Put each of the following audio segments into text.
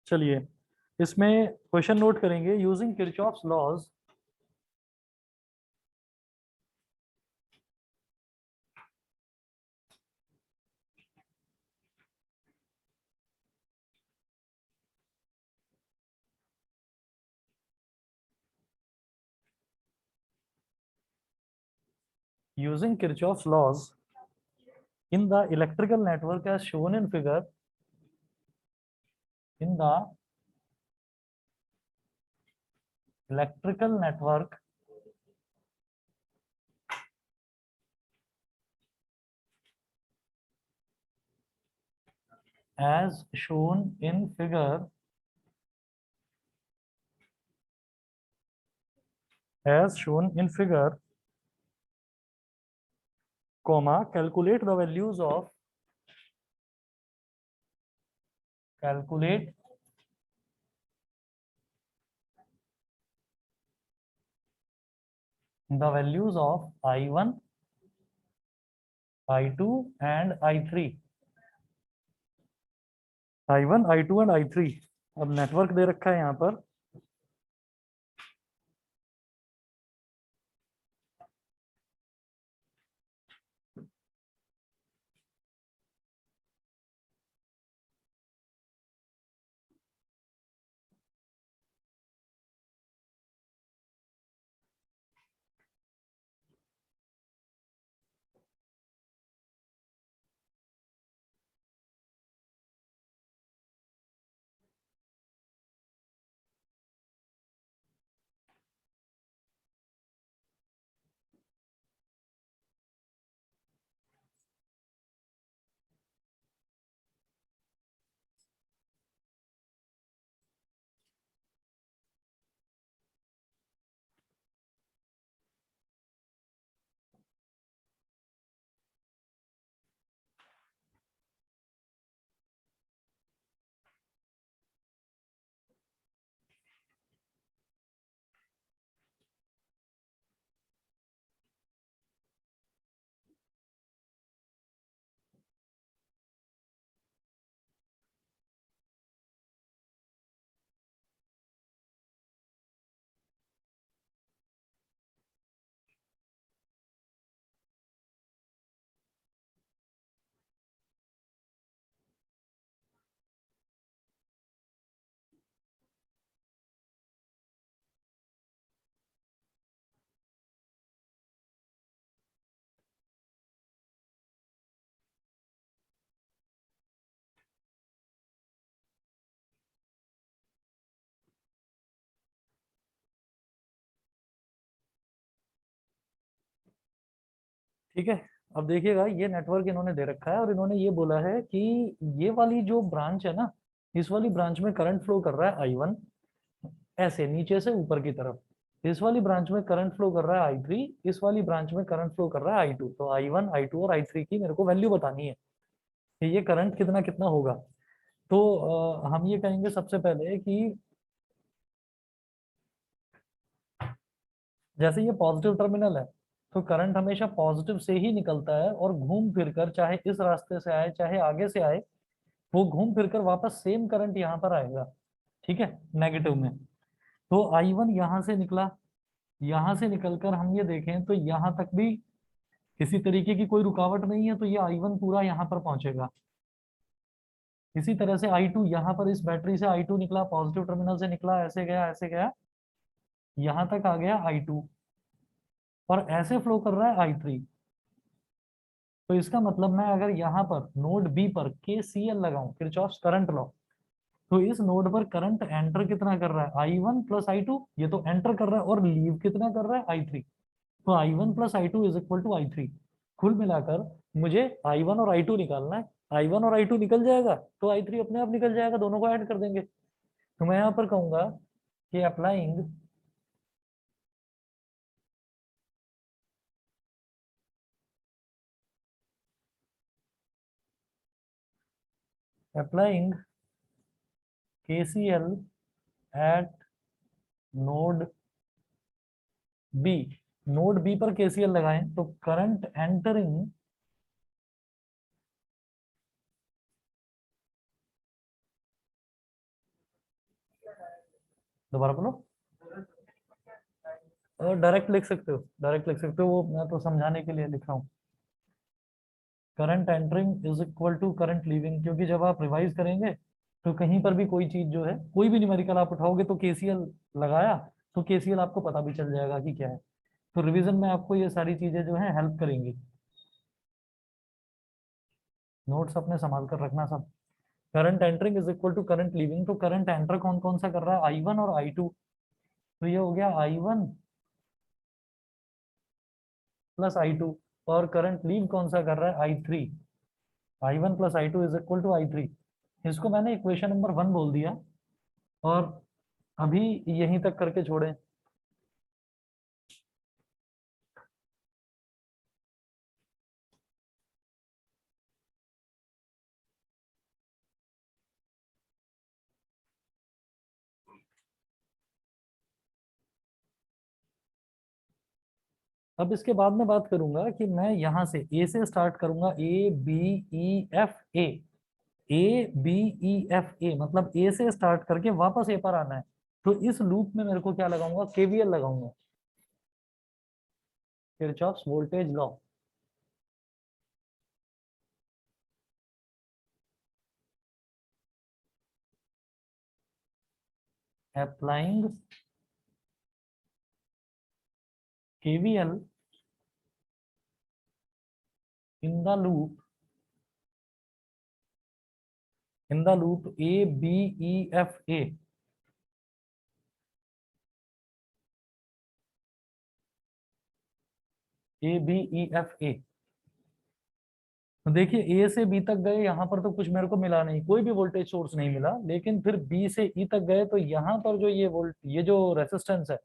चलिए, इसमें question note करेंगे। Using Kirchhoff's laws, using Kirchhoff's laws in the electrical network as shown in figure, in the electrical network as shown in figure, as shown in figure, comma, calculate the values of, calculate the values of I1, I2 and I3, I1, I2 and I3। अब network दे रखा है यहाँ पर, ठीक है। अब देखिएगा, ये नेटवर्क इन्होंने दे रखा है और इन्होंने ये बोला है कि ये वाली जो ब्रांच है ना, इस वाली ब्रांच में करंट फ्लो कर रहा है I1, ऐसे नीचे से ऊपर की तरफ। इस वाली ब्रांच में करंट फ्लो कर रहा है I3, इस वाली ब्रांच में करंट फ्लो कर रहा है I2। तो I1, I2 और I3 की मेरे को वैल्यू बतानी है कि ये करंट कितना कितना होगा। तो हम ये कहेंगे सबसे पहले कि जैसे ये पॉजिटिव टर्मिनल है, तो करंट हमेशा पॉजिटिव से ही निकलता है और घूम फिर कर, चाहे इस रास्ते से आए चाहे आगे से आए, वो घूम फिर कर वापस सेम करंट यहाँ पर आएगा। ठीक है, नेगेटिव में। तो I1 यहाँ से निकला, यहाँ से निकलकर हम ये देखें तो यहाँ तक भी किसी तरीके की कोई रुकावट नहीं है, तो ये I1 पूरा यहाँ पर पहुंचेगा। इसी तरह से I2 यहाँ पर, इस बैटरी से I2 निकला, पॉजिटिव टर्मिनल से निकला, ऐसे गया, यहाँ तक आ गया I2, और ऐसे फ्लो कर रहा है I3। तो इसका मतलब मैं अगर यहाँ पर नोड बी पर KCL लगाऊं, किरचॉफ्स करंट लॉ, तो इस नोड पर करंट एंटर कितना कर रहा है I1 प्लस I2, ये तो एंटर कर रहा है, और लीव कितना कर रहा है I3। तो I1 plus I2 is equal to I3। कुल मिलाकर मुझे I1 और I2 निकालना है। I1 और I2 निकल जाएगा तो I3 अपने आप निकल जाएगा, दोनों को ऐड कर देंगे। तो मैं यहाँ पर कहूंगा कि applying applying KCL at node B, node B पर KCL लगाएं तो करंट एंटरिंग दोबारा बोलो। डायरेक्ट लिख सकते हो, डायरेक्ट लिख सकते हो, वो मैं तो समझाने के लिए लिख रहा हूँ। Current entering is equal to current leaving, क्योंकि जब आप रिवाइज करेंगे तो कहीं पर भी कोई चीज जो है, कोई भी न्यूमेरिकल आप उठाओगे तो केसीएल लगाया, तो केसीएल आपको पता भी चल जाएगा कि क्या है। तो रिवीजन में आपको ये सारी चीजें जो है हेल्प करेंगी। नोट्स अपने संभाल कर रखना सब। Current entering is equal to current leaving, तो करंट एंटर कौन कौन सा कर रहा है, आई वन और आई टू। तो ये हो गया I one plus I two. और करंट लीव कौन सा कर रहा है, I three. I one plus I two is equal to I three. इसको मैंने इक्वेशन नंबर वन बोल दिया, और अभी यहीं तक करके छोड़े। अब इसके बाद में बात करूंगा कि मैं यहां से ए से स्टार्ट करूंगा, A B E F A. A B E F A मतलब ए से स्टार्ट करके वापस ए पर आना है। तो इस लूप में मेरे को क्या लगाऊंगा, केवीएल लगाऊंगा, Kirchhoff's voltage law. Applying KVL in the loop, in the loop A B E F A. A B E F A. तो देखिए ए से बी तक गए, यहाँ पर तो कुछ मेरे को मिला नहीं, कोई भी वोल्टेज सोर्स नहीं मिला, लेकिन फिर बी से ई तक गए तो यहाँ पर जो ये जो रेसिस्टेंस है,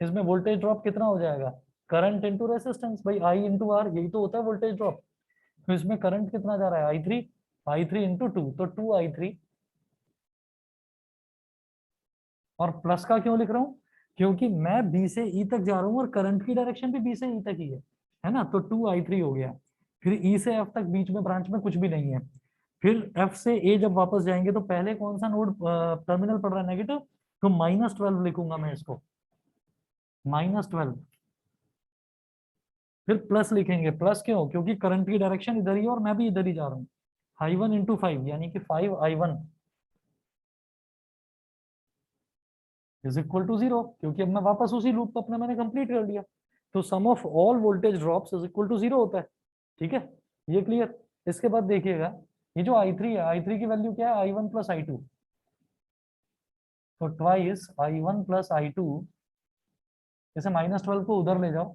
इसमें वोल्टेज ड्रॉप कितना हो जाएगा, करंट इंटू रेसिस्टेंस, भाई आई इंटू आर, यही तो होता है वोल्टेज ड्रॉप। तो इसमें करंट कितना जा रहा है, आई थ्री इंटू टू, तो टू आई थ्री। और प्लस का क्यों लिख रहा हूँ, क्योंकि मैं बी से ई तक जा रहा हूँ और करंट की डायरेक्शन भी बी से ई तक ही है ना, तो टू आई थ्री हो गया। फिर ई से एफ तक बीच में ब्रांच में कुछ भी नहीं है। फिर एफ से ए जब वापस जाएंगे तो पहले कौन सा नोड टर्मिनल पड़ रहा है, नेगेटिव, तो -12 लिखूंगा मैं इसको, -12। फिर प्लस लिखेंगे, प्लस क्यों, क्योंकि करंट की डायरेक्शन इधर ही है और मैं भी इधर ही जा रहा हूँ। आई वन इंटू फाइव यानी कि 5i1 इज इक्वल टू 0, क्योंकि अब मैं वापस उसी लूप को अपने मैंने कंप्लीट कर लिया। तो sum of all voltage drops is equal to 0 होता है। ठीक है, ये क्लियर। इसके बाद देखिएगा, ये जो आई थ्री है, आई थ्री की वैल्यू क्या है, I one plus I two. तो twice I one plus I two, जैसे -12 को उधर ले जाओ,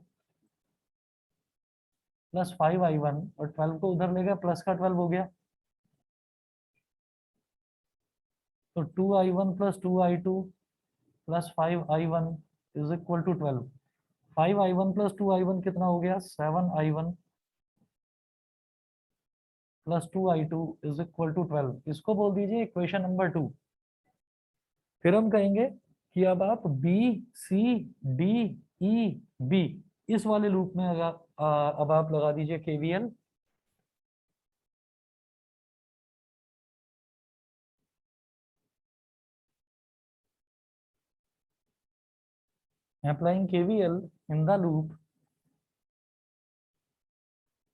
प्लस 5i1, और 12 को उधर ले गया, प्लस का 12 हो गया, तो 2i1 plus 2i2 plus 5i1 is equal to 12। 5i1 plus 2i1 कितना हो गया, 7i1 plus 2i2 is equal to 12। इसको बोल दीजिए इक्वेशन नंबर 2। फिर हम कहेंगे कि अब आप B C D E B, इस वाले लूप में अगर अब आप लगा दीजिए KVL. Applying KVL in the loop,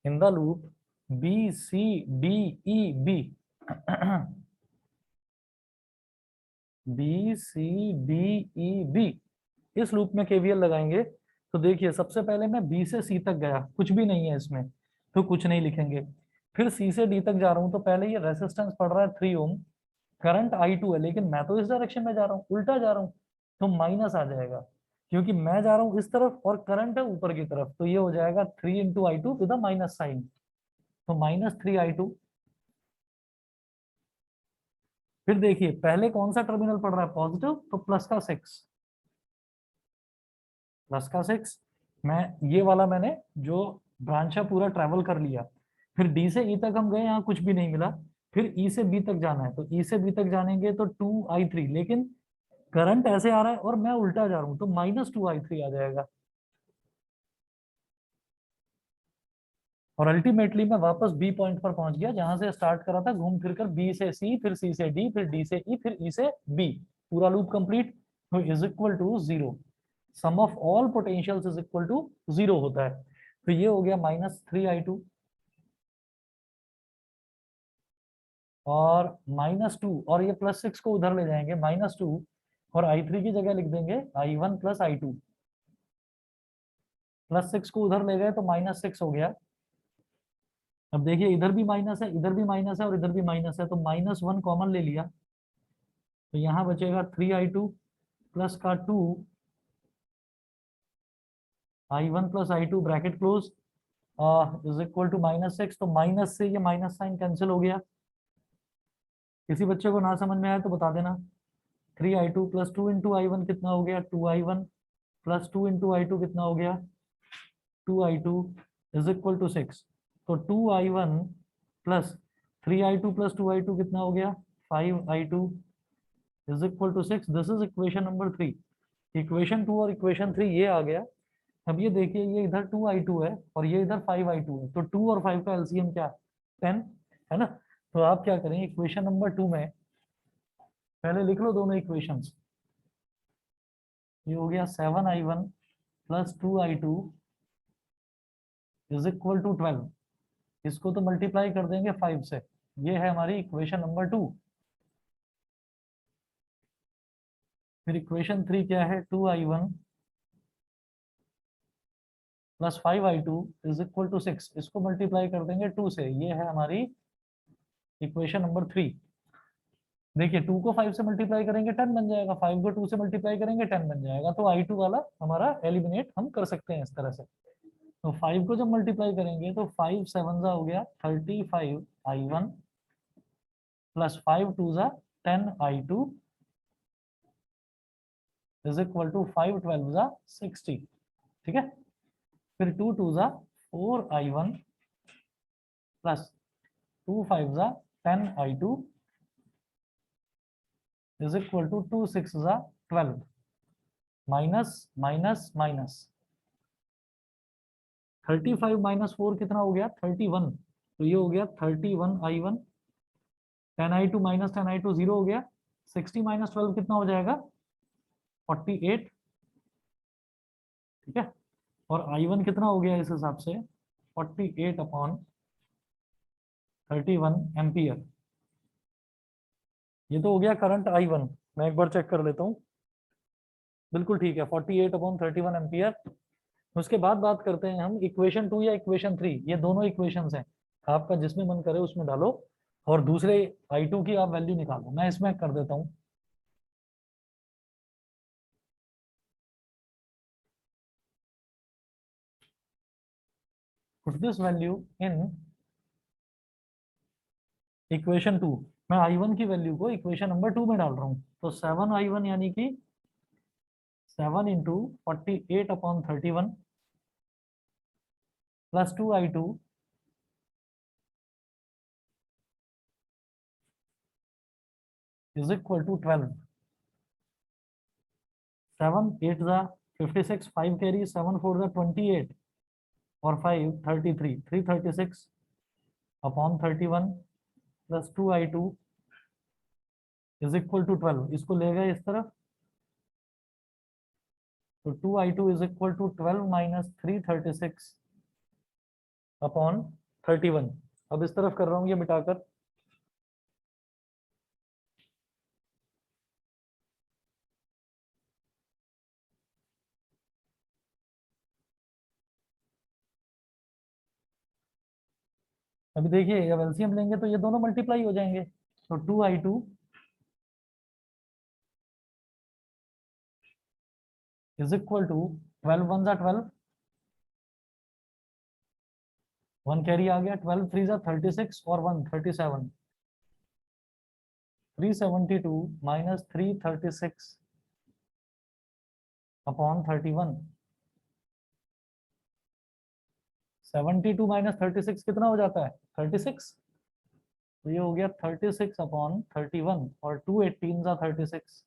in the loop B C D E B, B C D E B, इस लूप में केवीएल लगाएंगे। तो देखिए सबसे पहले मैं बी से सी तक गया, कुछ भी नहीं है इसमें, तो कुछ नहीं लिखेंगे। फिर सी से डी तक जा रहा हूं, तो पहले ये रेसिस्टेंस पड़ रहा है 3 ओम, करंट आई टू है, लेकिन मैं तो इस डायरेक्शन में जा रहा हूँ, उल्टा जा रहा हूँ, तो माइनस आ जाएगा, क्योंकि मैं जा रहा हूँ इस तरफ और करंट है ऊपर की तरफ, तो ये हो जाएगा 3 into I two with minus sign, तो -3i2। फिर देखिए पहले कौन सा टर्मिनल पड़ रहा है, पॉजिटिव, तो प्लस का 6, +6। मैं ये वाला मैंने जो ब्रांच है पूरा ट्रेवल कर लिया। फिर डी से ई तक हम गए, यहाँ कुछ भी नहीं मिला। फिर ई से बी तक जाना है, तो ई से बी तक जानेंगे तो 2i3, लेकिन करंट ऐसे आ रहा है और मैं उल्टा जा रहा हूँ, तो -2i3 आ जाएगा। और अल्टीमेटली मैं वापस बी पॉइंट पर पहुंच गया, जहां से स्टार्ट करा था, घूम फिर कर बी से सी, फिर सी से डी, फिर डी से ई, फिर ई से बी, पूरा लूप कंप्लीट। तो is equal to 0, sum of all potentials is equal to 0 होता है। तो ये हो गया -3i2 और -2, और ये +6 को उधर ले जाएंगे -2, और i3 की जगह लिख देंगे i1 + i2। +6 को उधर ले गए तो -6 हो गया। अब देखिए इधर भी माइनस है, इधर भी माइनस है और इधर भी माइनस है, तो -1 कॉमन ले लिया, तो यहाँ बचेगा 3i2 प्लस का 2 i1 + i2 bracket close is equal to -6। तो माइनस से ये माइनस साइन कैंसिल हो गया। किसी बच्चे को ना समझ में आया तो बता देना। 3i2 + 2 × i1 कितना हो गया, 2i1 + 2 × i2 कितना हो गया, 2i2 इज इक्वल टू 6। तो 2i1 + 3i2 + 2i2 कितना हो गया, 5i2 is equal to 6। This is equation number 3। Equation 2 और इक्वेशन 3 ये आ गया। अब ये देखिए ये इधर 2i2 है और ये इधर 5i2 है, तो 2 और 5 का एलसीएम क्या, 10 है ना। तो आप क्या करें, इक्वेशन नंबर 2 में पहले लिख लो दोनों इक्वेशंस। ये हो गया 7i1 + 2i2 is equal to 12। इसको तो मल्टीप्लाई कर देंगे 5 से। ये है हमारी इक्वेशन नंबर 2। फिर इक्वेशन 3 क्या है, 2i1 + 5i2 is equal to 6। इसको मल्टीप्लाई कर देंगे 2 से। ये है हमारी इक्वेशन नंबर 3। देखिए 2 को 5 से मल्टीप्लाई करेंगे 10 बन जाएगा, 5 को 2 से मल्टीप्लाई करेंगे 10 बन जाएगा। तो i2 वाला हमारा एलिमिनेट हम कर सकते हैं इस तरह से। तो 5 को जब मल्टीप्लाई करेंगे तो 5 7 हो गया 35i1 + 5 2 10i2 is equal to 5 12 60। ठीक है। फिर 2 2 4i1 + 2 5 10i2 is equal to 2 6 12। Minus minus minus 35 - 4 कितना हो गया, 31। तो ये हो गया 31i1, 10i2 - 10i2 0 हो गया। 60 - 12 कितना हो जाएगा, 48। ठीक है। और i1 कितना हो गया इस हिसाब से, 48/31 एम्पियर। ये तो हो गया करंट i1। मैं एक बार चेक कर लेता हूँ। बिल्कुल ठीक है, 48/31 एम्पियर। उसके बाद बात करते हैं हम इक्वेशन 2 या इक्वेशन 3। ये दोनों इक्वेशंस हैं, आपका जिसमें मन करे उसमें डालो और दूसरे i2 की आप वैल्यू निकालो। मैं इसमें कर देता हूँ। Put this value in equation 2। मैं i1 की वैल्यू को इक्वेशन नंबर 2 में डाल रहा हूँ। तो 7i1 यानी कि 7 × 48/31 + 2i2 is equal to 12। 7 8 56, 5 carry, 7 4 28 और 5 33, 336/31 + 2i2 इज इक्वल टू 12। इसको ले गए इस तरफ, तो 2i2 इज इक्वल टू 12 - 336/31। अब इस तरफ कर रहा हूँ ये मिटाकर। अभी देखिए जब एलसीएम लेंगे तो ये दोनों मल्टीप्लाई हो जाएंगे। तो 2i2 is equal to 12 1 12, 1 carry आ गया, 12 3 36 और 1 37, 372 - 336/31। 72 - 36 कितना हो जाता है, 36। तो ये हो गया 36/31 और 2 18 36।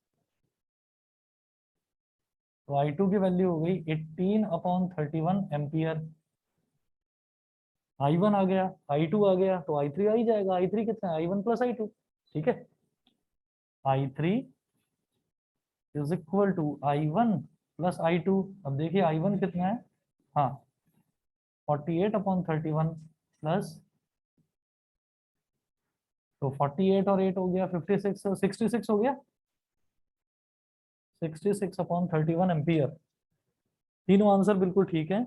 तो i2 की वैल्यू हो गई 18/31 एम्पियर। i1 आ गया, i2 आ गया, तो i3 आ ही जाएगा। i3 कितना है, i1 + i2। ठीक है। i3 is equal to I1 plus I2। अब देखिए I1 कितना है, हाँ 48/31 प्लस, तो 48 और 8 हो गया 56, 66 हो गया, 66/31 एम्पियर। तीनों आंसर बिल्कुल ठीक है।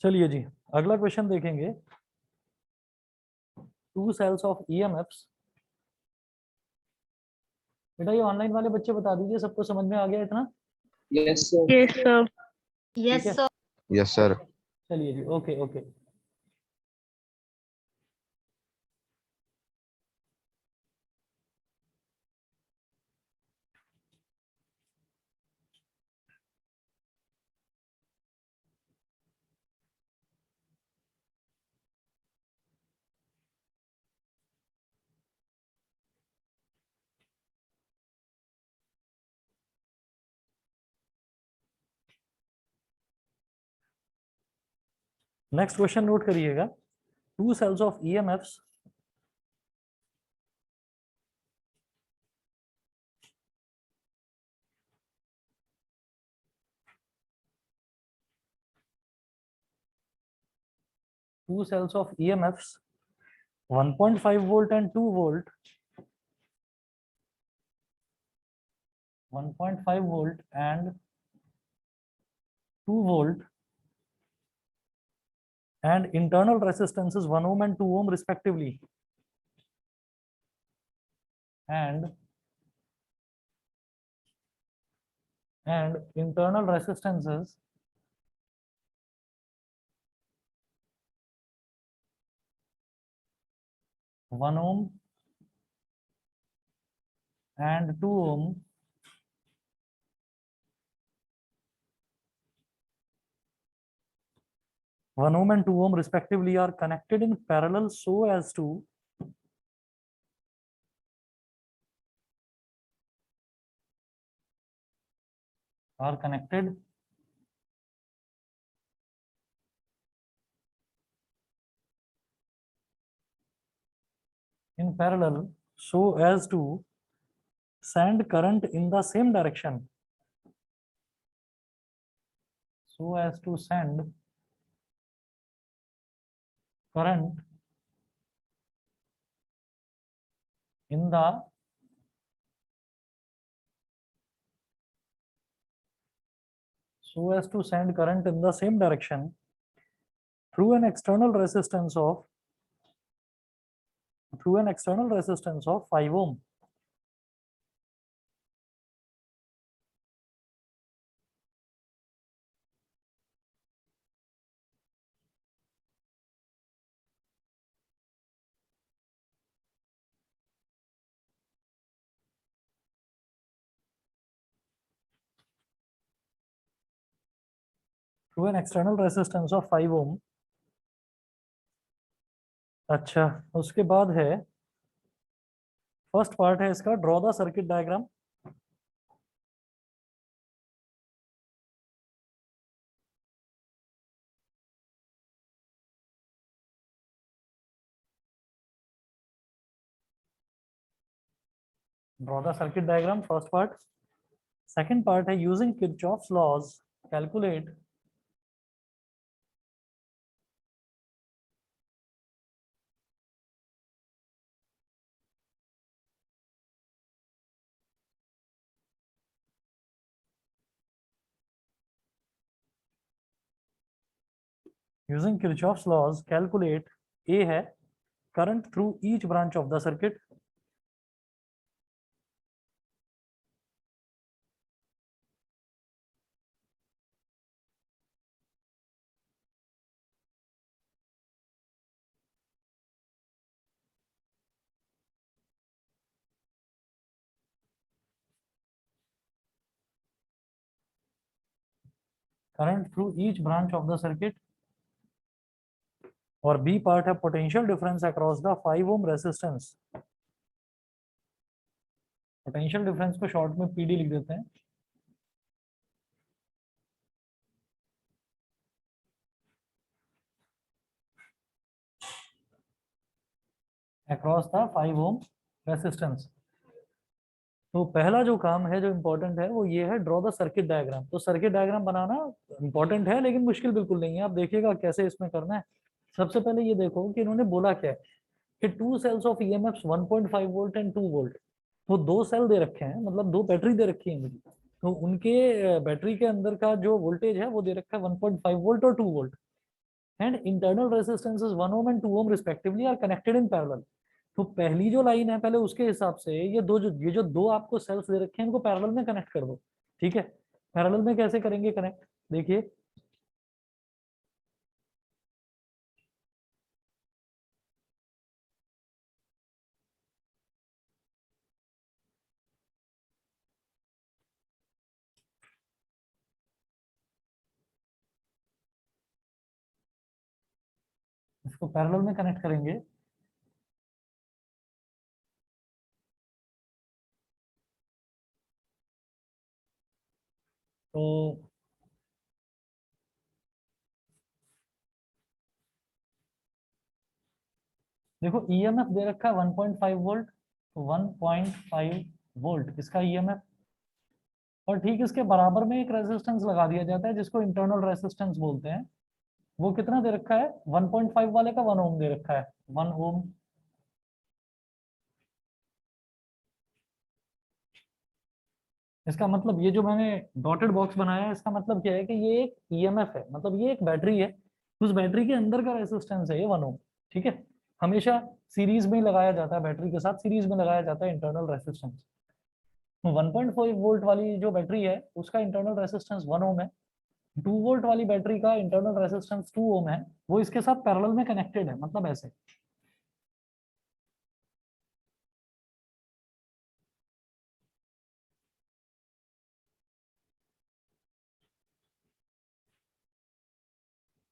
चलिए जी, अगला क्वेश्चन देखेंगे। Two cells of EMFs। बेटा ये ऑनलाइन वाले बच्चे बता दीजिए, सबको समझ में आ गया इतना? Yes sir. Yes sir. ठीक है, यस सर। Yes sir. चलिए जी, okay okay. Next question note करिएगा। Two cells of EMFs two cells of EMFs 1.5 volt and 2 volt, 1.5 volt and 2 volt, and internal resistances 1 ohm and 2 ohm respectively, and internal resistances 1 ohm and 2 ohm, 1 ohm and 2 ohm respectively are connected in parallel so as to are connected in parallel so as to send current in the same direction, so as to send current in the so as to send current in the same direction through an external resistance of 5 ohm. Through an external resistance of 5 ohm। अच्छा, उसके बाद है first part है इसका, draw the circuit diagram. Draw the circuit diagram, first part. Second part है using Kirchhoff's laws calculate using Kirchhoff's laws calculate, A है current through each branch of the circuit, current through each branch of the circuit और B part है potential difference across the 5 ohm resistance. Potential difference को शॉर्ट में PD लिख देते हैं। Across the 5 ohm resistance. तो पहला जो काम है जो इम्पोर्टेंट है वो ये है, ड्रॉ द सर्किट डायग्राम। तो सर्किट डायग्राम बनाना इंपॉर्टेंट है लेकिन मुश्किल बिल्कुल नहीं है, आप देखिएगा कैसे इसमें करना है। सबसे पहले ये देखो कि इन्होंने बोला क्या है कि 2 cells of EMF 1.5 volt and 2 volt. तो 2 सेल दे रखे हैं, मतलब 2 बैटरी दे रखी है मुझे। तो उनके बैटरी के अंदर का जो वोल्टेज है वो दे रखा है 1.5 वोल्ट और 2 volt. And internal resistances 1 ohm and 2 ohm respectively are connected in parallel. तो पहली जो लाइन है पहले उसके हिसाब से ये जो दो आपको सेल्स दे रखे हैं इनको पैरेलल में कनेक्ट कर दो। ठीक है, पैरेलल में कैसे करेंगे कनेक्ट, देखिए। इसको पैरेलल में कनेक्ट करेंगे तो देखो ईएमएफ दे रखा है 1.5 वोल्ट, 1.5 वोल्ट इसका ईएमएफ। और ठीक इसके बराबर में एक रेजिस्टेंस लगा दिया जाता है जिसको इंटरनल रेजिस्टेंस बोलते हैं। वो कितना दे रखा है, 1.5 वाले का 1 ओम दे रखा है, 1 ओम। इसका मतलब ये जो मैंने डॉटेड बॉक्स बनाया है इसका मतलब क्या है कि ये एक ईएमएफ है, मतलब ये एक बैटरी है। उस बैटरी के अंदर का रेजिस्टेंस है ये 1 ओम। ठीक है, हमेशा सीरीज में ही लगाया जाता है, बैटरी के साथ सीरीज में लगाया जाता है इंटरनल रेजिस्टेंस। 1.5 वोल्ट वाली जो बैटरी है उसका इंटरनल रेजिस्टेंस 1 ओम है। 2 वोल्ट वाली बैटरी का इंटरनल रेजिस्टेंस 2 ओम है। वो इसके साथ पैरेलल में कनेक्टेड है, मतलब ऐसे।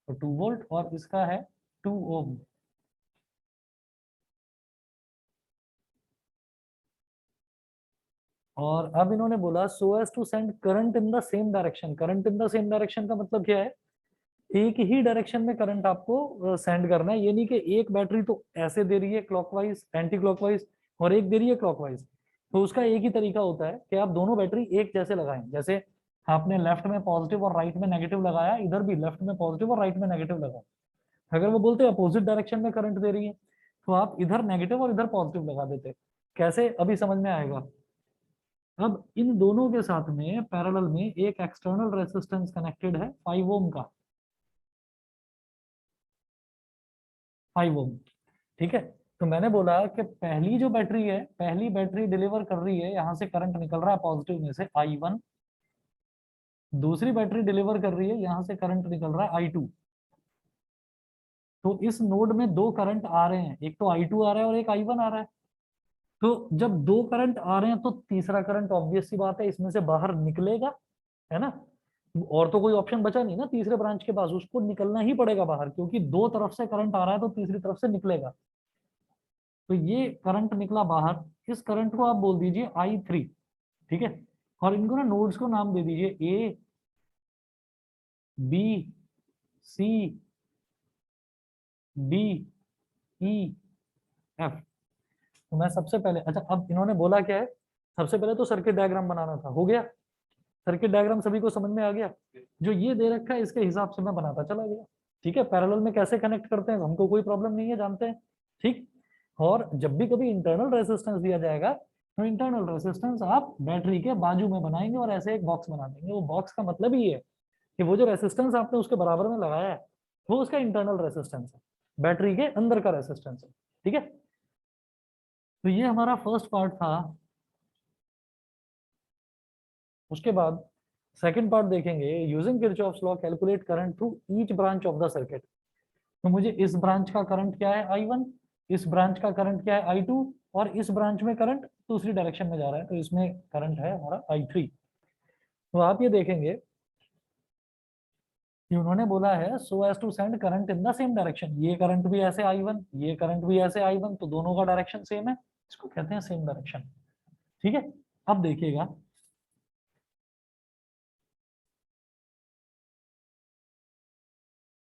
तो 2 वोल्ट और इसका है 2 ओम। और अब इन्होंने बोला so as to send current in the same direction. Current in the same direction का मतलब क्या है, एक ही डायरेक्शन में करंट आपको सेंड करना है। ये नहीं कि एक बैटरी तो ऐसे दे रही है क्लॉकवाइज एंटी क्लॉकवाइज और एक दे रही है क्लॉकवाइज। तो उसका एक ही तरीका होता है कि आप दोनों बैटरी एक जैसे लगाएं। जैसे आपने लेफ्ट में पॉजिटिव और राइट में नेगेटिव लगाया, इधर भी लेफ्ट में पॉजिटिव और राइट में नेगेटिव लगाओ। अगर वो बोलते हैं अपोजिट डायरेक्शन में करंट दे रही है तो आप इधर नेगेटिव और इधर पॉजिटिव लगा देते। कैसे, अभी समझ में आएगा। अब इन दोनों के साथ में पैरेलल में एक एक्सटर्नल रेजिस्टेंस कनेक्टेड है 5 ओम का, 5 ओम। ठीक है, तो मैंने बोला कि पहली जो बैटरी है, पहली बैटरी डिलीवर कर रही है, यहां से करंट निकल रहा है पॉजिटिव में से I1। दूसरी बैटरी डिलीवर कर रही है, यहां से करंट निकल रहा है I2। तो इस नोड में दो करंट आ रहे हैं, एक तो I2 आ रहा है और एक I1 आ रहा है। तो जब दो करंट आ रहे हैं तो तीसरा करंट ऑब्वियस सी बात है इसमें से बाहर निकलेगा, है ना। और तो कोई ऑप्शन बचा नहीं ना तीसरे ब्रांच के पास, उसको निकलना ही पड़ेगा बाहर, क्योंकि दो तरफ से करंट आ रहा है तो तीसरी तरफ से निकलेगा। तो ये करंट निकला बाहर, इस करंट को आप बोल दीजिए I3। ठीक है, और इनको ना नोड्स को नाम दे दीजिए A, B, C, D, E, F। तो मैं सबसे पहले, अच्छा अब इन्होंने बोला क्या है, सबसे पहले तो सर्किट डायग्राम बनाना था, हो गया। सर्किट डायग्राम सभी को समझ में आ गया। जो ये दे रखा है इसके हिसाब से मैं बनाता चला गया। ठीक है, पैरेलल में कैसे कनेक्ट करते हैं हमको कोई प्रॉब्लम नहीं है, जानते हैं। ठीक, और जब भी कभी इंटरनल रेजिस्टेंस दिया जाएगा तो इंटरनल रेजिस्टेंस आप बैटरी के बाजू में बनाएंगे और ऐसे एक बॉक्स बना देंगे। वो बॉक्स का मतलब ही है कि वो जो रेजिस्टेंस आपने उसके बराबर में लगाया है वो उसका इंटरनल रेजिस्टेंस है, बैटरी के अंदर का रेजिस्टेंस है। ठीक है, तो ये हमारा फर्स्ट पार्ट था। उसके बाद सेकंड पार्ट देखेंगे, using Kirchhoff's law calculate current through each branch of the circuit. तो मुझे इस ब्रांच का करंट क्या है I1, इस ब्रांच का करंट क्या है I2, और इस ब्रांच में करंट दूसरी डायरेक्शन में जा रहा है तो इसमें करंट है हमारा I3। तो आप ये देखेंगे कि उन्होंने बोला है so as to send current in the same direction, ये करंट भी ऐसे I1, ये करंट भी ऐसे I1, तो दोनों का डायरेक्शन सेम है, इसको कहते हैं सेम डायरेक्शन। ठीक है, अब देखिएगा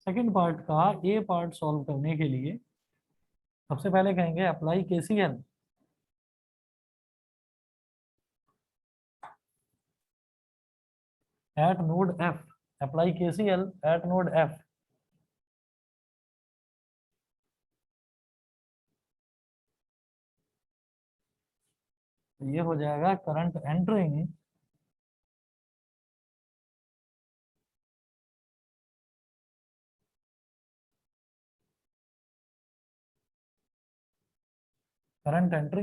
सेकंड पार्ट का ए पार्ट सॉल्व करने के लिए सबसे पहले कहेंगे apply KCL at node F, apply KCL at node F. ये हो जाएगा current entering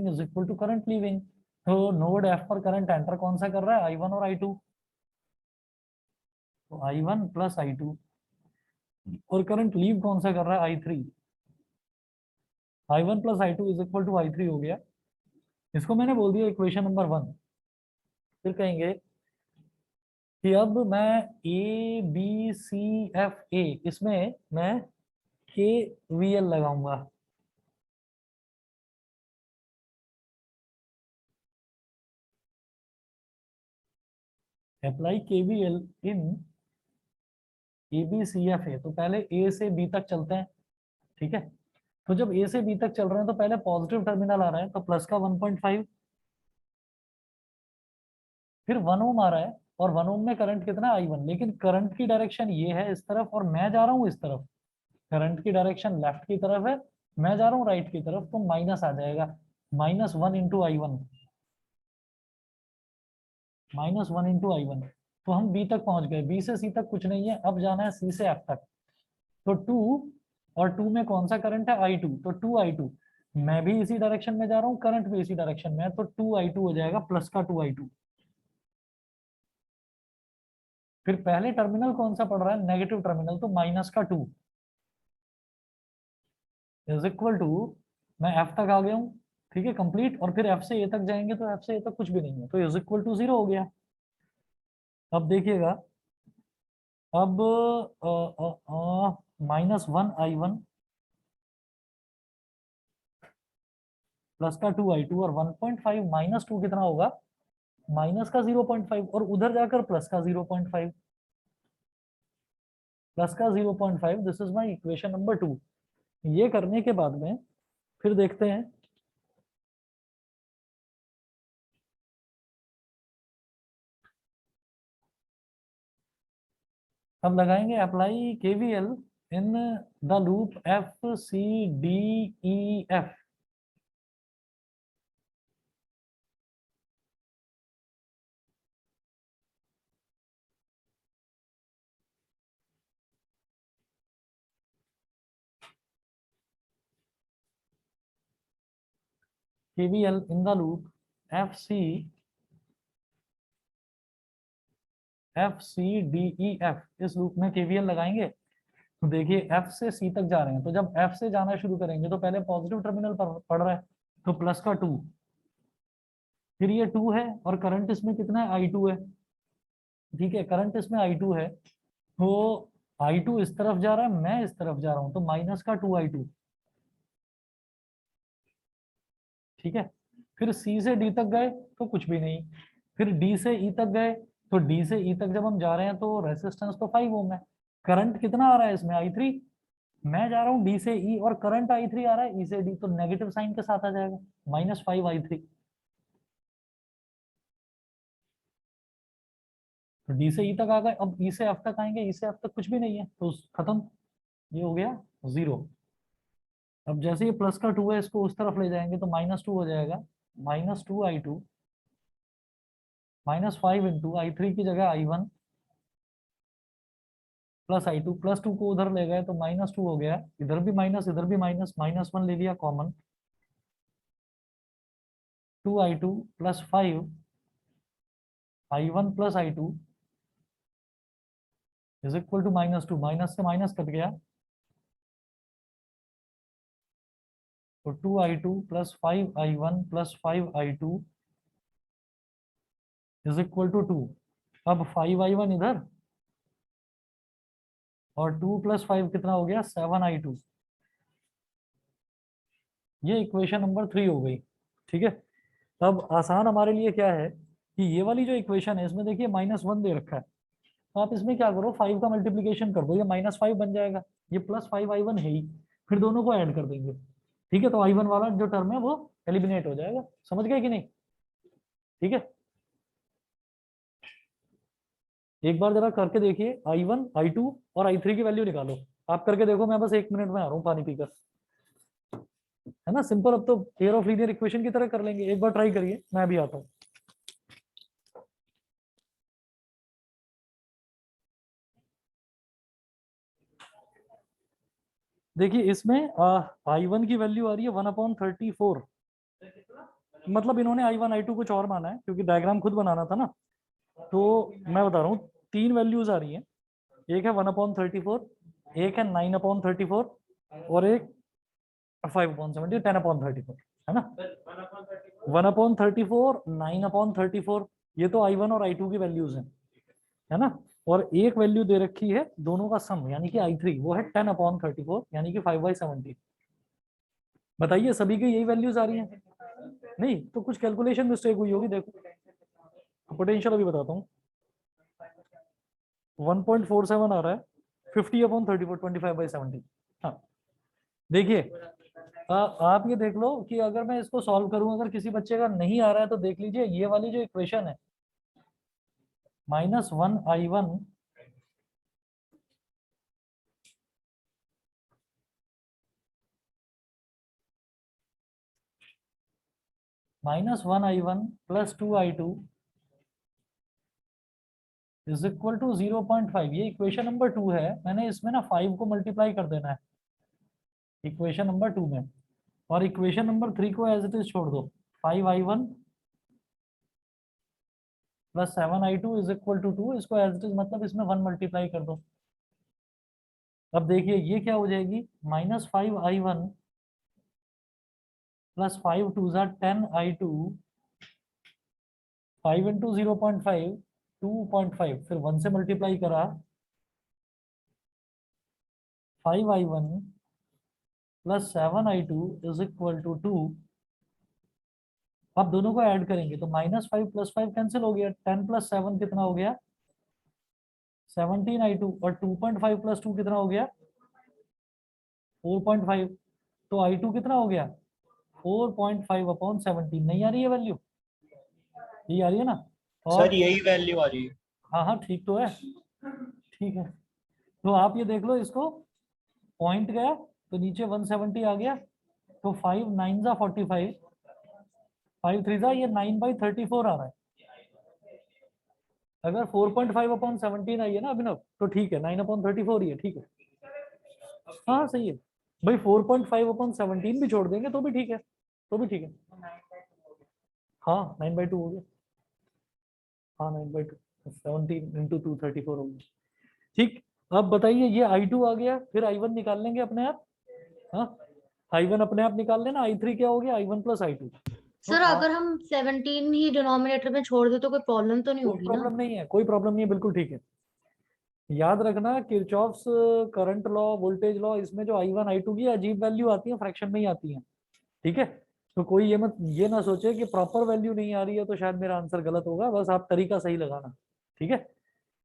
is equal to current leaving. तो नोड एफ पर करंट एंटर कौन सा कर रहा है, I1 और I2, तो I1 प्लस I2, और करंट लीव कौन सा कर रहा है, I3, I1 plus I2 is equal to I3 हो गया। इसको मैंने बोल दिया इक्वेशन नंबर 1। फिर कहेंगे कि अब मैं ABCFA इसमें मैं KVL लगाऊंगा। अप्लाई KVL इन ABCFA, तो पहले A से B तक चलते हैं। ठीक है, तो जब A से B तक चल रहे हैं तो पहले पॉजिटिव टर्मिनल आ रहा है, तो प्लस का 1.5, फिर 1 ओम आ रहा है, और 1 ओम में करंट कितना I1, लेकिन करंट की डायरेक्शन ये है इस तरफ और मैं जा रहा हूँ इस तरफ, करंट की डायरेक्शन लेफ्ट की तरफ है, मैं जा रहा हूँ राइट की तरफ, तो माइनस आ जाएगा, -1 इंटू I1, -1 इंटू I1। तो हम B तक पहुंच गए, B से C तक कुछ नहीं है, अब जाना है C से F तक। तो 2 और 2 में कौन सा करंट है, I2, तो 2I2, मैं भी इसी डायरेक्शन में जा रहा हूँ, करंट भी इसी डायरेक्शन में है, तो 2I2 हो जाएगा प्लस का 2I2। फिर पहले टर्मिनल कौन सा पड़ रहा है, नेगेटिव टर्मिनल, तो माइनस का 2 इज इक्वल टू, मैं एफ तक आ गया हूँ, ठीक है कंप्लीट, और फिर एफ से ए तक जाएंगे तो एफ से ए तक कुछ भी नहीं है, तो इज इक्वल टू 0 हो गया। अब देखिएगा, अब -1I1 प्लस का 2I2, और 1.5 -2 कितना होगा, माइनस का 0.5, और उधर जाकर प्लस का 0.5, प्लस का 0.5, this is my equation number 2। ये करने के बाद में फिर देखते हैं, अब लगाएंगे apply KVL in the loop FCDEF। KVL in the loop FCDEF, इस लूप में KVL लगाएंगे। तो देखिए F से C तक जा रहे हैं, तो जब F से जाना शुरू करेंगे तो पहले पॉजिटिव टर्मिनल पर पड़ रहा है, तो प्लस का 2, फिर ये 2 है, और करंट इसमें कितना है, I2 है। ठीक है, करंट इसमें I2 है, तो I2 इस तरफ जा रहा है, मैं इस तरफ जा रहा हूं, तो माइनस का 2I2। ठीक है, फिर C से D तक गए तो कुछ भी नहीं, फिर D से E तक गए, तो D से E तक जब हम जा रहे हैं तो रेजिस्टेंस तो 5 ओम है, करंट कितना आ रहा है इसमें, I3, मैं जा रहा हूँ D से E, और करंट I3 आ रहा है E से D, तो नेगेटिव साइन के साथ आ जाएगा, -5I3। तो D से E तक आ गए, अब E से F तक आएंगे, E से F तक कुछ भी नहीं है, तो खत्म, ये हो गया 0। अब जैसे ये प्लस का 2 है, इसको उस तरफ ले जाएंगे तो -2 हो जाएगा, -2I2, -5 इंटू I3 की जगह I1 प्लस I2, प्लस 2 को उधर ले गए तो -2 हो गया, इधर भी माइनस, इधर भी माइनस, -1 ले लिया common, 2I2 plus 5 I1 plus I2 is equal to -2, minus से माइनस कट गया, तो 2I2 plus 5I1 plus 5I2 is equal to 2। अब 5I1 इधर और 2 + 5 कितना हो गया 7i2। ये इक्वेशन नंबर 3 हो गई। ठीक है, अब आसान हमारे लिए क्या है कि ये वाली जो इक्वेशन है इसमें देखिए -1 दे रखा है, तो आप इसमें क्या करो 5 का मल्टीप्लीकेशन कर दो, ये -5 बन जाएगा, ये +5i1 है ही, फिर दोनों को ऐड कर देंगे। ठीक है, तो i1 वाला जो टर्म है वो एलिमिनेट हो जाएगा। समझ गए कि नहीं? ठीक है, एक बार जरा करके देखिए, i1 i2 और i3 की वैल्यू निकालो। आप करके देखो, मैं बस 1 मिनट में आ रहा हूँ पानी पीकर, है ना। सिंपल, अब तो पेयर ऑफ लीनियर इक्वेशन की तरह कर लेंगे। एक बार ट्राई करिए, मैं भी आता हूँ। देखिए इसमें i1 की वैल्यू आ रही है 1/34। मतलब इन्होंने i1 i2 कुछ और माना है, क्योंकि डायग्राम खुद बनाना था ना, तो मैं बता रहा हूँ 3 वैल्यूज आ रही हैं। एक है 1/34, एक है 9/34 और एक 5/70, 10/34, है ना। 1/34, 9/34, ये तो i1 और i2 की वैल्यूज हैं, है ना। और एक वैल्यू दे रखी है दोनों का सम, यानी कि i3, वो है 10/34, यानी कि 5/70। बताइए सभी की यही वैल्यूज आ रही हैं? नहीं तो कुछ कैलकुलेशन मिस्टेक हुई होगी। देखो पोटेंशियल अभी बताता हूँ। 1.47 आ रहा है, 50/34, 25/70। हाँ, देखिए आप ये देख लो कि अगर मैं इसको सॉल्व करूं, अगर किसी बच्चे का नहीं आ रहा है तो देख लीजिए, ये वाली जो इक्वेशन है -1i1 -1i1 + 2i2 is equal to 0.5। ये इक्वेशन नंबर 2 है, मैंने इसमें ना 5 को मल्टीप्लाई कर देना है इक्वेशन नंबर 2 में, और इक्वेशन नंबर 3 को एज इट इज छोड़ दो। 5i1 + 7i2 is equal to 2, इसको एज इट इज मतलब इसमें 1 मल्टीप्लाई कर दो। अब देखिए ये क्या हो जाएगी, -5i1 + 5 2 10i2, 5 × 0.5 2.5, फिर 1 से मल्टीप्लाई करा, 5i1 + 7i2 is equal to 2। अब दोनों को ऐड करेंगे तो -5 + 5 कैंसिल हो गया, 10 + 7 कितना हो गया 17i2, और 2.5 + 2 कितना हो गया 4.5, तो i2 कितना हो गया 4.5/17। नहीं आ रही है वैल्यू? ये आ रही है ना। सर और यही वैल्यू आ रही है। हाँ हाँ ठीक तो है, ठीक है। तो आप ये देख लो, इसको पॉइंट गया तो नीचे 170 आ गया, तो 5 9 जा 45, 5 3 जा, ये 9/34 आ रहा है। अगर 4.5/17 आई है ना अभिनव, तो ठीक है, 9/34 ही है, ठीक है। हाँ सही है भाई, 4.5/17 भी छोड़ देंगे तो भी ठीक है, तो भी ठीक है। हाँ 9/2 हो गया, हाँ 9/2, 17 × 2 34 हो गया। ठीक, अब बताइए ये i2 आ गया, फिर i1 निकाल लेंगे अपने आप। हाँ, i1 अपने आप निकाल लेना, i3 क्या हो गया i1 + i2। तो सर अगर हम 17 ही डिनोमिनेटर में छोड़ दे तो कोई प्रॉब्लम तो नहीं कोई होगी ना? प्रॉब्लम नहीं है, कोई प्रॉब्लम नहीं है, बिल्कुल ठीक है। याद रखना Kirchhoff's current law, voltage law, इसमें जो i1 i2 की अजीब वैल्यू आती है, फ्रैक्शन में ही आती है। ठीक है, तो कोई ये ना सोचे कि प्रॉपर वैल्यू नहीं आ रही है तो शायद मेरा आंसर गलत होगा, बस आप तरीका सही लगाना। ठीक है,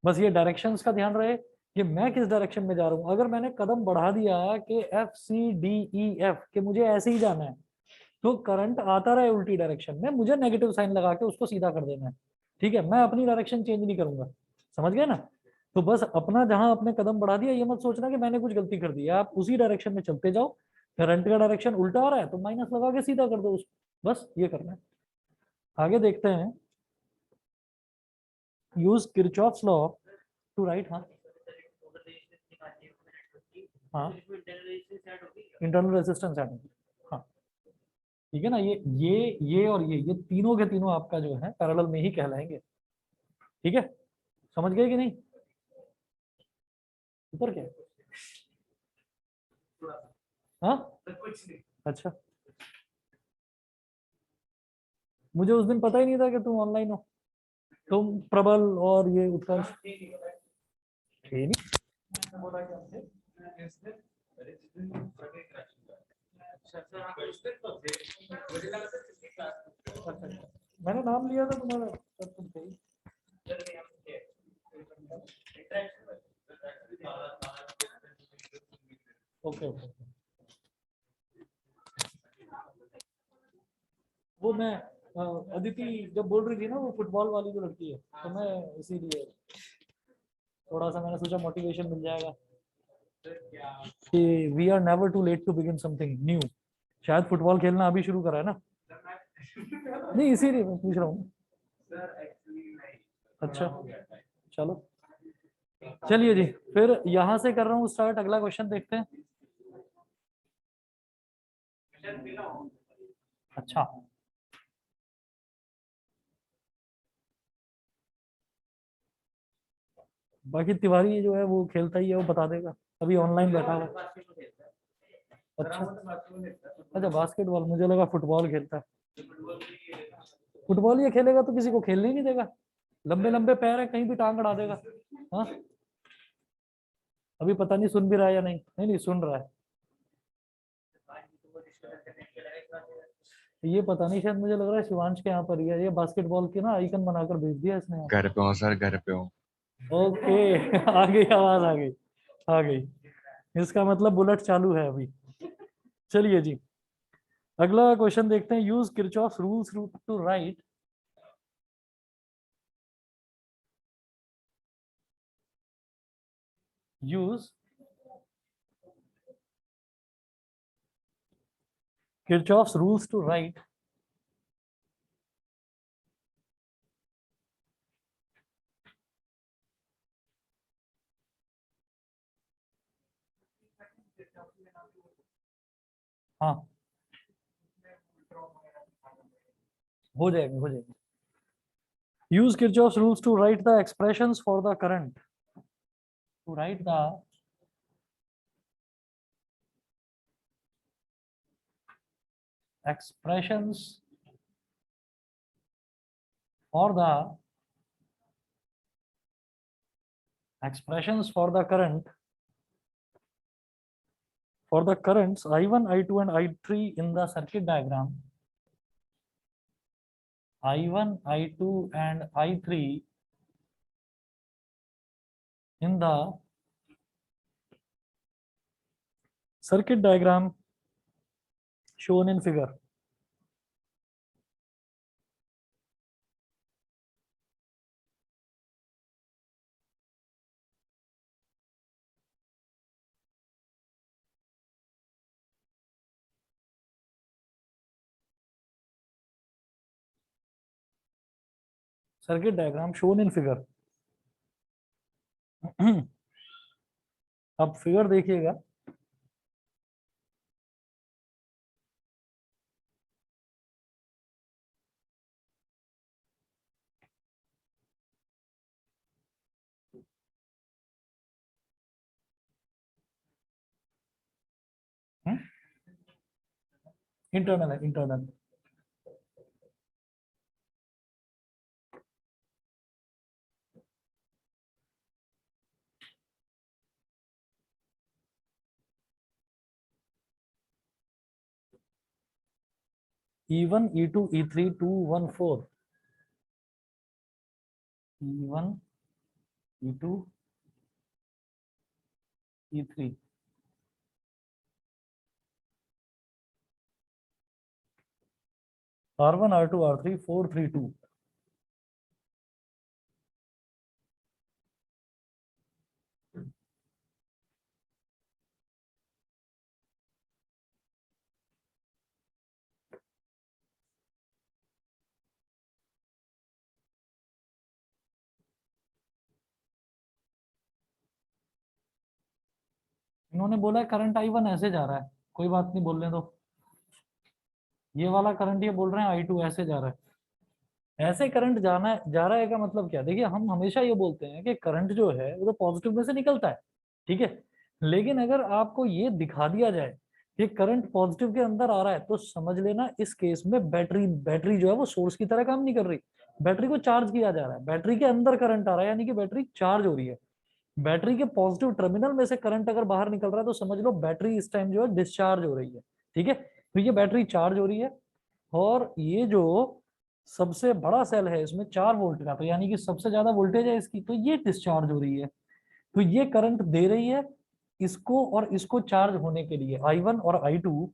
बस ये डायरेक्शंस का ध्यान रहे कि मैं किस डायरेक्शन में जा रहा हूँ। अगर मैंने कदम बढ़ा दिया कि FCDEF के मुझे ऐसे ही जाना है, तो करंट आता रहे उल्टी डायरेक्शन में, मुझे नेगेटिव साइन लगा के उसको सीधा कर देना है। ठीक है, मैं अपनी डायरेक्शन चेंज नहीं करूंगा। समझ गए ना। तो बस अपना जहां आपने कदम बढ़ा दिया, ये मत सोचना कि मैंने कुछ गलती कर दी है, आप उसी डायरेक्शन में चलते जाओ। करंट का डायरेक्शन उल्टा हो रहा है तो माइनस लगा के सीधा कर दो उसको, बस ये करना है। आगे देखते हैं, use Kirchhoff's law to write. हाँ हाँ, इंटरनल रेजिस्टेंस ऐड होगी। हाँ ठीक है ना, ये और ये तीनों के तीनों आपका जो है पैरेलल में ही कहलाएंगे। ठीक है, समझ गए कि नहीं? ऊपर क्या है? हाँ अच्छा, मुझे उस दिन पता ही नहीं था कि तुम ऑनलाइन हो। तुम प्रबल और ये उत्कर्ष थे नहीं। मैंने नाम लिया था तुम्हारा, तब तुम थे ही। Okay okay. वो मैं अदिति जब बोल रही थी ना, वो फुटबॉल वाली जो लड़की है, तो मैं इसीलिए थोड़ा सा मैंने सोचा मोटिवेशन मिल जाएगा कि we are never too late to begin something new. शायद फुटबॉल खेलना अभी शुरू करा है ना? नहीं, इसीलिए मैं पूछ रहा हूँ। अच्छा चलो, चलिए जी, फिर यहाँ से कर रहा हूँ स्टार्ट। अगला क्वेश्चन देखते हैं। अच्छा, बाकी तिवारी जो है वो खेलता ही है, वो बता देगा, अभी ऑनलाइन बैठा हुआ है। अच्छा अच्छा, बास्केटबॉल, मुझे लगा फुटबॉल खेलता है। फुटबॉल ये खेलेगा तो किसी को खेलने ही नहीं देगा, लंबे लंबे पैर है, कहीं भी टांग अड़ा देगा। हाँ, अभी पता नहीं सुन भी रहा है या नहीं। नहीं नहीं, सुन रहा है। ये पता नहीं, शायद मुझे लग रहा है शिवांश के यहाँ पर ही है। ये बास्केटबॉल की ना आइकन बनाकर भेज दिया इसने यहाँ। घर पे हूँ सर, घर पे हूँ। ओके आ गई आवाज, आ गई आ गई। इसका मतलब बुलेट चालू है अभी। चलिए जी, अगला क्वेश्चन देखते हैं। Use Kirchhoff rules to write use Kirchhoff's rules to write हाँ, हो जाएगा हो जाएगा। Use Kirchhoff's rules to write the expressions for the current, to write the expressions for the current for the currents I1, I2 and I3 in the circuit diagram. I1, I2 and I3 in the circuit diagram shown in figure. Circuit diagram shown in figure. अब figure देखिएगा। Internal है, internal. E1, E2, E3, 2, 1, 4। E1, E2, E3। R1, R2, R3, 4, 3, 2। इन्होंने बोला है current I1 ऐसे जा रहा है, कोई बात नहीं, बोलने दो। ये वाला करंट ये बोल रहे हैं I2 ऐसे जा रहा है। ऐसे करंट जाना है, जा रहा है का मतलब क्या? देखिए, हम हमेशा ये बोलते हैं कि करंट जो है वो तो पॉजिटिव में से निकलता है, ठीक है। लेकिन अगर आपको ये दिखा दिया जाए कि करंट पॉजिटिव के अंदर आ रहा है, तो समझ लेना इस केस में बैटरी बैटरी जो है वो सोर्स की तरह काम नहीं कर रही। बैटरी को चार्ज किया जा रहा है, बैटरी के अंदर करंट आ रहा है, यानी कि बैटरी चार्ज हो रही है। बैटरी के पॉजिटिव टर्मिनल में से करंट अगर बाहर निकल रहा है, तो समझ लो बैटरी इस टाइम जो है डिस्चार्ज हो रही है, ठीक है। तो ये बैटरी चार्ज हो रही है, और ये जो सबसे बड़ा सेल है इसमें 4 वोल्ट का, तो यानी कि सबसे ज्यादा वोल्टेज है इसकी, तो ये डिस्चार्ज हो रही है, तो ये करंट दे रही है इसको और इसको चार्ज होने के लिए, I1 और I2,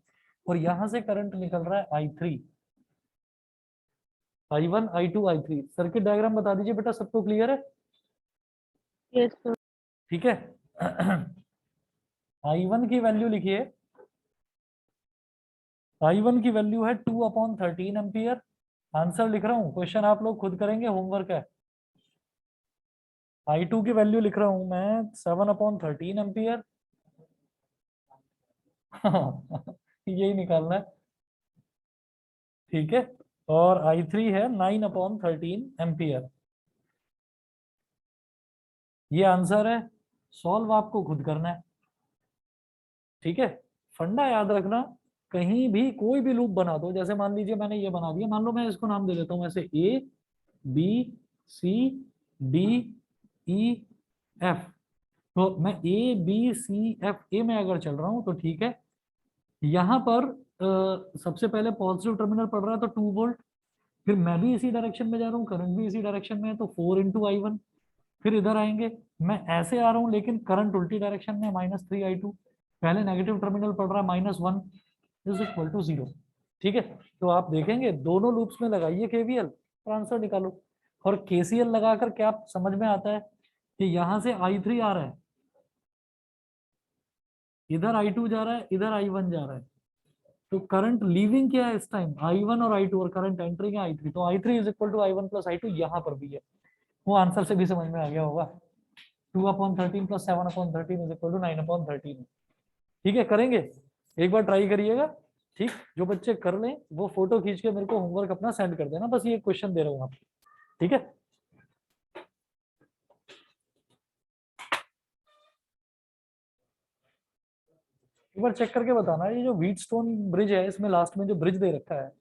और यहां से करंट निकल रहा है I3। I1 I2 I3 circuit diagram बता दीजिए बेटा, सबको क्लियर है? Yes sir. ठीक है। I1 की वैल्यू लिखिए, I1 की वैल्यू है 2/13 एम्पियर। आंसर लिख रहा हूं, क्वेश्चन आप लोग खुद करेंगे, होमवर्क है। I2 की वैल्यू लिख रहा हूं मैं 7/13 एम्पियर। यही निकालना है, ठीक है। और I3 है 9/13 एम्पियर। ये आंसर है, सॉल्व आपको खुद करना है, ठीक है। फंडा याद रखना, कहीं भी कोई भी लूप बना दो, जैसे मान लीजिए मैंने ये बना दिया, मान लो मैं इसको नाम दे देता हूँ ऐसे A B C D E F, तो मैं A B C F A में अगर चल रहा हूँ तो ठीक है। यहाँ पर सबसे पहले पॉजिटिव टर्मिनल पड़ रहा है तो 2 वोल्ट, फिर मैं भी इसी डायरेक्शन में जा रहा हूँ, करंट भी इसी डायरेक्शन में है, तो 4 × I1। फिर इधर आएंगे, मैं ऐसे आ रहा हूँ लेकिन करंट उल्टी डायरेक्शन में, -3I2। पहले नेगेटिव टर्मिनल पड़ रहा है -1 = 0, ठीक है। तो आप देखेंगे दोनों लूप्स में लगाइए KVL और आंसर निकालो। और KCL लगाकर क्या समझ में आता है कि यहाँ से I3 आ रहा है, इधर I2 जा रहा है, इधर I1 जा रहा है, तो करंट लीविंग क्या है इस टाइम, I1 और I2, और करंट एंटरिंग है I3, तो I3 = I1 + I2 यहाँ पर भी है। वो आंसर से भी समझ में आ गया होगा, 2/13 + 7/13 = 9/13। ठीक है, करेंगे, एक बार ट्राई करिएगा, ठीक। जो बच्चे कर लें वो फोटो खींच के मेरे को होमवर्क अपना सेंड कर देना, बस ये क्वेश्चन दे रहा हूँ आपको, ठीक है। एक बार चेक करके बताना, ये जो व्हीटस्टोन ब्रिज है इसमें लास्ट में जो ब्रिज दे रखा है,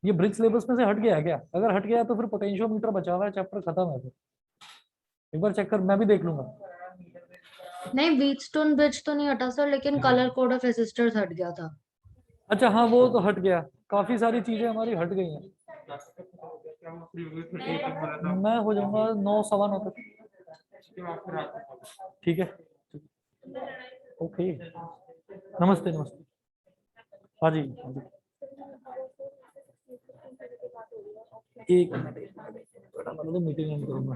ये ब्रिज सिलेबस में से हट गया है क्या? अगर हट गया तो फिर पोटेंशियोमीटर बचा हुआ है, चैप्टर खत्म है फिर। एक बार चेक कर, मैं भी देख लूंगा। नहीं, व्हीटस्टोन ब्रिज तो नहीं हटा सर, लेकिन कलर कोड ऑफ रेसिस्टर्स हट गया था। अच्छा हाँ, वो तो हट गया, काफी सारी चीजें हमारी हट गई हैं। मैं हो जाऊंगा 9 सवा 9 तक, ठीक है। ओके, नमस्ते नमस्ते। हाँ जी हाँ जी। एक मिनट बेटा, मैं तो मीटिंग एंड करूंगा।